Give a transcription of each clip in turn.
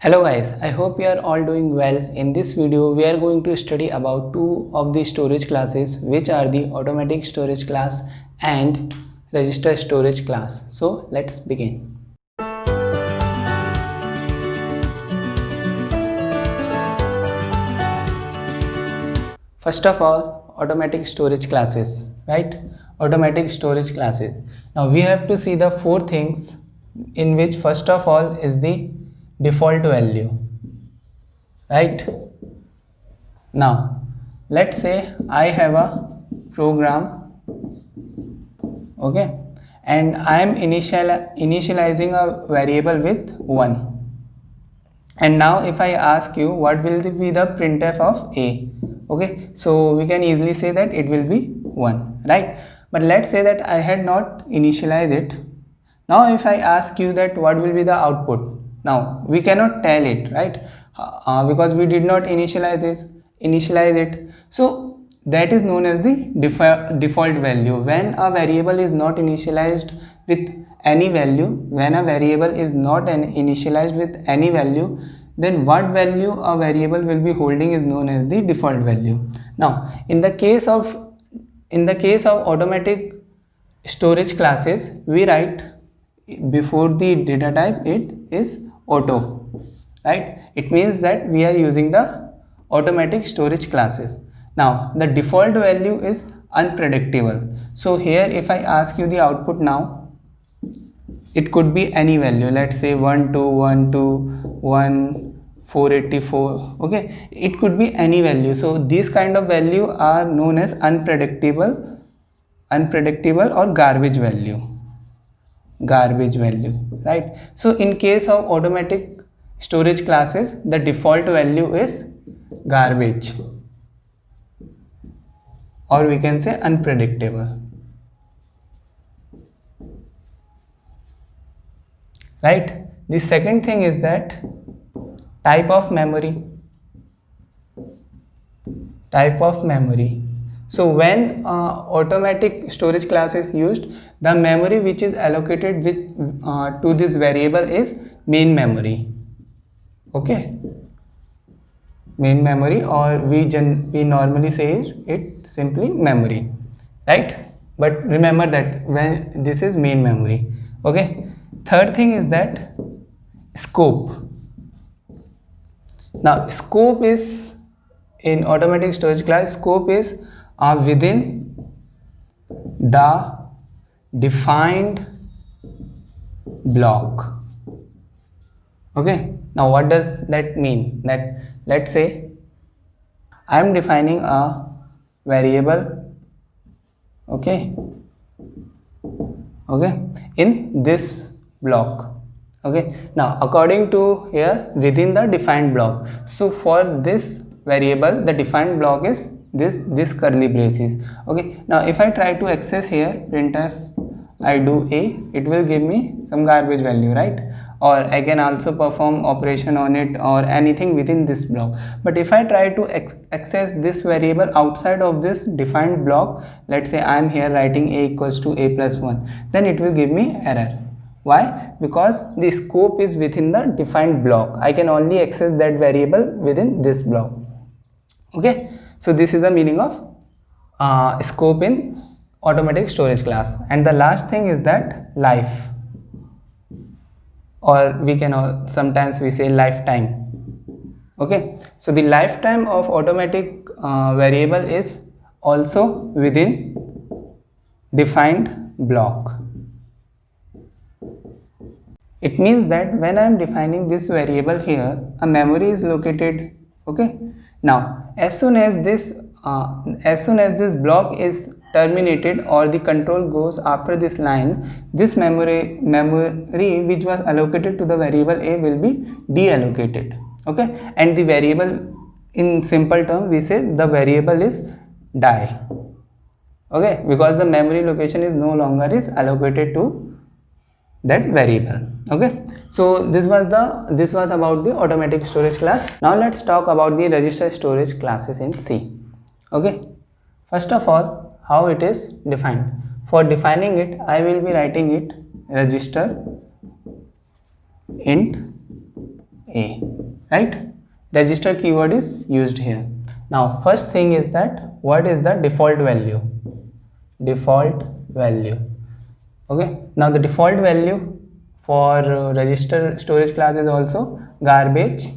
Hello guys, I hope you are all doing well. In this video, we are going to study about two of the storage classes, which are the automatic storage class and register storage class. So let's begin. First of all, automatic storage classes, right? Automatic storage classes. Now we have to see the four things, in which first of all is the default value, right? Now let's say I have a program, okay, and I am initializing a variable with 1. And now if I ask you what will be the printf of a, okay, so we can easily say that it will be 1, right? But let's say that I had not initialized it. Now if I ask you that what will be the output, now we cannot tell it, right? Because we did not initialize it. So that is known as the default value. When a variable is not initialized with any value, then what value a variable will be holding is known as the default value. Now in the case of automatic storage classes, we write before the data type it is auto, right? It means that we are using the automatic storage classes. Now the default value is unpredictable. So here if I ask you the output now, it could be any value. Let's say 1212 484, okay, it could be any value. So these kind of value are known as unpredictable or garbage value, right? So in case of automatic storage classes, the default value is garbage, or we can say unpredictable, right? The second thing is that type of memory. So when automatic storage class is used, the memory which is allocated to this variable is main memory, okay, main memory, or we normally say it simply memory, right? But remember that when this is main memory, okay. Third thing is that scope. Now scope is, in automatic storage class, scope is within the defined block, okay. Now what does that mean? That let's say I am defining a variable, okay, in this block, okay. Now according to here, within the defined block, so for this variable the defined block is this curly braces, okay. Now if I try to access here printf I do a, it will give me some garbage value, right? Or I can also perform operation on it or anything within this block. But if I try to access this variable outside of this defined block, let's say I am here writing a equals to a plus 1, then it will give me error. Why? Because the scope is within the defined block. I can only access that variable within this block, okay. So this is the meaning of scope in automatic storage class. And the last thing is that life, or we can sometimes we say lifetime, okay. So the lifetime of automatic variable is also within defined block. It means that when I am defining this variable here, a memory is located, okay. Now as soon as this block is terminated, or the control goes after this line, this memory which was allocated to the variable a will be deallocated, okay. And the variable, in simple term we say the variable is die, okay, because the memory location is no longer is allocated to that variable, okay. So this was about the automatic storage class. Now let's talk about the register storage classes in C, okay. First of all, how it is defined. For defining it, I will be writing it register int A, right? Register keyword is used here. Now first thing is that what is the default value? Default value. Okay, now the default value for register storage class is also garbage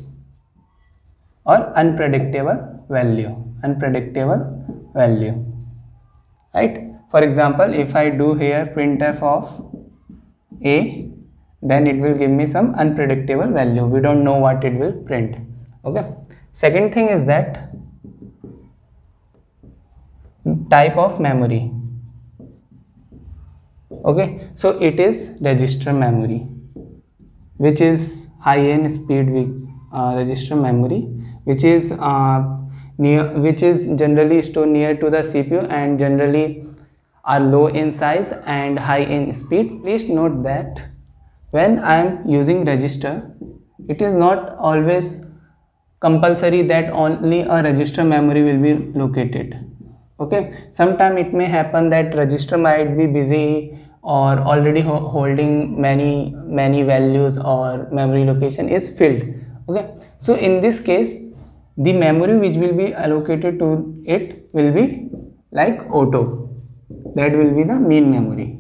or unpredictable value. Unpredictable value, right? For example, if I do here printf of A, then it will give me some unpredictable value. We don't know what it will print. Okay. Second thing is that type of memory. Okay, so it is register memory, which is high end speed register memory, which is generally stored near to the CPU and generally are low in size and high in speed. Please note that when I am using register, it is not always compulsory that only a register memory will be located. Okay, sometime it may happen that register might be busy or already holding many values or memory location is filled. Okay, so in this case the memory which will be allocated to it will be like auto, that will be the main memory.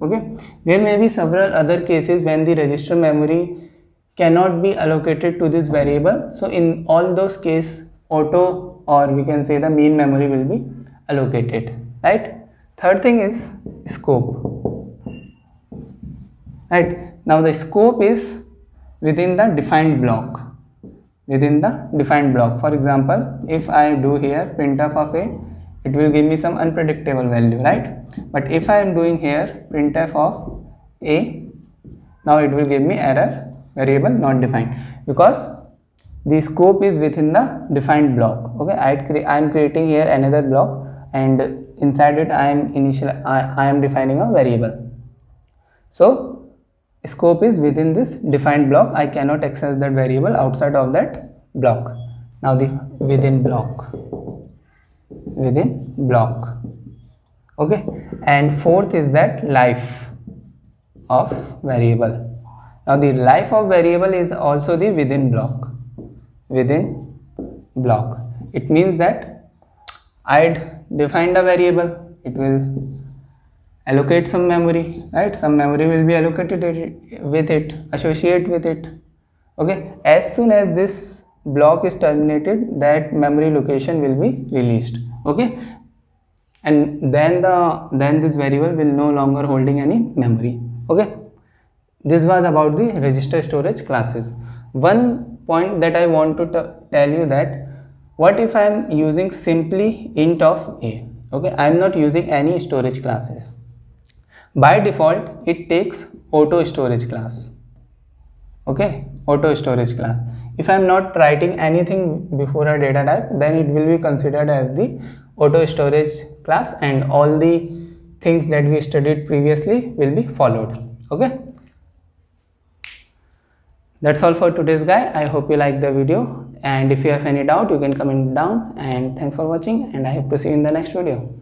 Okay, there may be several other cases when the register memory cannot be allocated to this variable, so in all those cases auto, or we can say the main memory, will be allocated, right? Third thing is scope, right? Now the scope is within the defined block. Within the defined block, for example, if I do here printf of A, it will give me some unpredictable value, right? But if I am doing here printf of A, now it will give me error variable not defined, because the scope is within the defined block. Okay, I am creating here another block, and inside it I am defining a variable. So scope is within this defined block. I cannot access that variable outside of that block. Now the within block. Okay, and fourth is that life of variable. Now the life of variable is also the within block. It means that I'd defined a variable, it will allocate some memory, right? Some memory will be allocated with it, associate with it. Okay, as soon as this block is terminated, that memory location will be released. Okay, and then this variable will no longer holding any memory. Okay, this was about the register storage classes. One point that I want to tell you, that what if I am using simply int of A? Okay, I am not using any storage classes. By default it takes auto storage class. Okay, auto storage class. If I am not writing anything before a data type, then it will be considered as the auto storage class, and all the things that we studied previously will be followed. Okay, that's all for today's guy. I hope you like the video, and if you have any doubt you can comment down, and thanks for watching, and I hope to see you in the next video.